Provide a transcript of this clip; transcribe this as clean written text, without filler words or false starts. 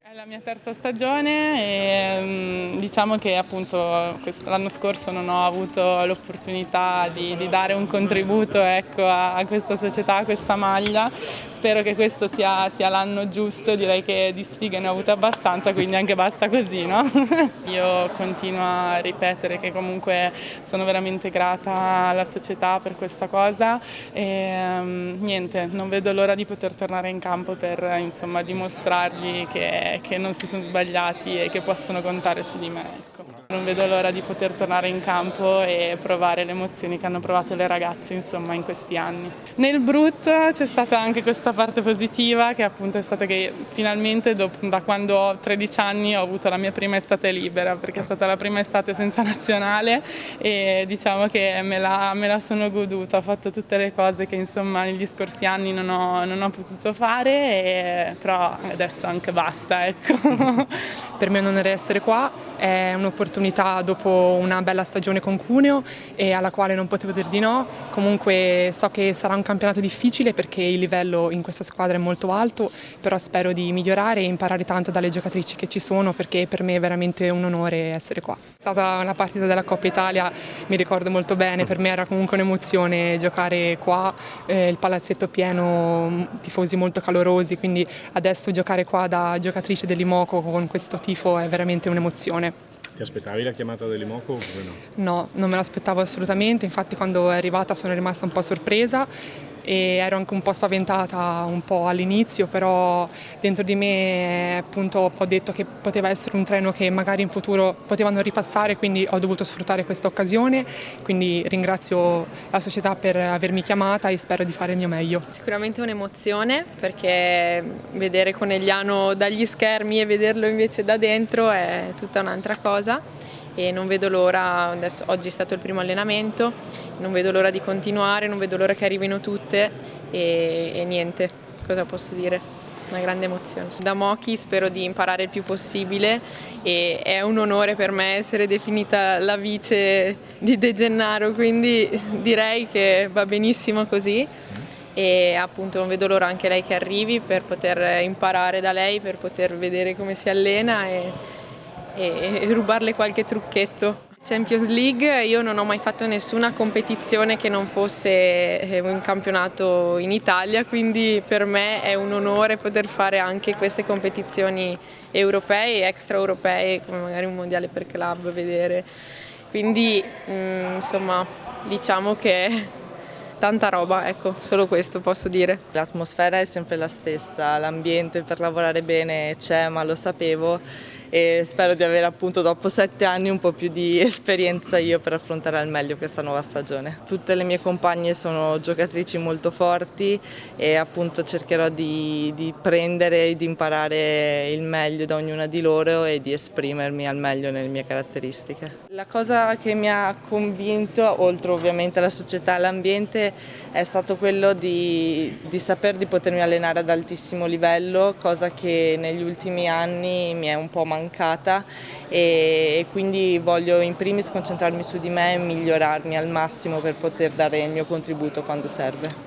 È la mia terza stagione e diciamo che appunto l'anno scorso non ho avuto l'opportunità di dare un contributo, ecco, a questa società, a questa maglia. Spero che questo sia l'anno giusto, direi che di sfighe ne ho avute abbastanza, quindi anche basta così, no? Io continuo a ripetere che comunque sono veramente grata alla società per questa cosa e niente, non vedo l'ora di poter tornare in campo per insomma dimostrargli che non si sono sbagliati e che possono contare su di me. Ecco. Non vedo l'ora di poter tornare in campo e provare le emozioni che hanno provato le ragazze insomma in questi anni. Nel Brut c'è stata anche questa parte positiva che appunto è stata che finalmente da quando ho 13 anni ho avuto la mia prima estate libera, perché è stata la prima estate senza nazionale e diciamo che me la sono goduta, ho fatto tutte le cose che insomma negli scorsi anni non ho potuto fare, però adesso anche basta, ecco. Per me un onore essere qua, è un'opportunità dopo una bella stagione con Cuneo e alla quale non potevo dir di no. Comunque so che sarà un campionato difficile perché il livello in questa squadra è molto alto, però spero di migliorare e imparare tanto dalle giocatrici che ci sono perché per me è veramente un onore essere qua. È stata una partita della Coppa Italia, mi ricordo molto bene, per me era comunque un'emozione giocare qua, il palazzetto pieno, tifosi molto calorosi, quindi adesso giocare qua da giocatrice dell'Imoco con questo tifo è veramente un'emozione. Ti aspettavi la chiamata dell'Imoco oppure no? No, non me l'aspettavo assolutamente, infatti quando è arrivata sono rimasta un po' sorpresa e ero anche un po' spaventata un po' all'inizio, però dentro di me appunto ho detto che poteva essere un treno che magari in futuro potevano ripassare, quindi ho dovuto sfruttare questa occasione, quindi ringrazio la società per avermi chiamata e spero di fare il mio meglio. Sicuramente un'emozione perché vedere Conegliano dagli schermi e vederlo invece da dentro è tutta un'altra cosa. E non vedo l'ora, oggi è stato il primo allenamento, non vedo l'ora di continuare, non vedo l'ora che arrivino tutte e niente, cosa posso dire? Una grande emozione. Da Mochi spero di imparare il più possibile e è un onore per me essere definita la vice di De Gennaro, quindi direi che va benissimo così e appunto non vedo l'ora anche lei che arrivi per poter imparare da lei, per poter vedere come si allena e rubarle qualche trucchetto. Champions League, io non ho mai fatto nessuna competizione che non fosse un campionato in Italia, quindi per me è un onore poter fare anche queste competizioni europee e extraeuropee, come magari un mondiale per club, vedere. Quindi insomma diciamo che tanta roba, ecco, solo questo posso dire. L'atmosfera è sempre la stessa, l'ambiente per lavorare bene c'è, ma lo sapevo e spero di avere appunto dopo 7 anni un po' più di esperienza io per affrontare al meglio questa nuova stagione. Tutte le mie compagne sono giocatrici molto forti e appunto cercherò di prendere e di imparare il meglio da ognuna di loro e di esprimermi al meglio nelle mie caratteristiche. La cosa che mi ha convinto, oltre ovviamente alla società e all'ambiente, è stato quello di saper di potermi allenare ad altissimo livello, cosa che negli ultimi anni mi è un po' mancata e quindi voglio in primis concentrarmi su di me e migliorarmi al massimo per poter dare il mio contributo quando serve.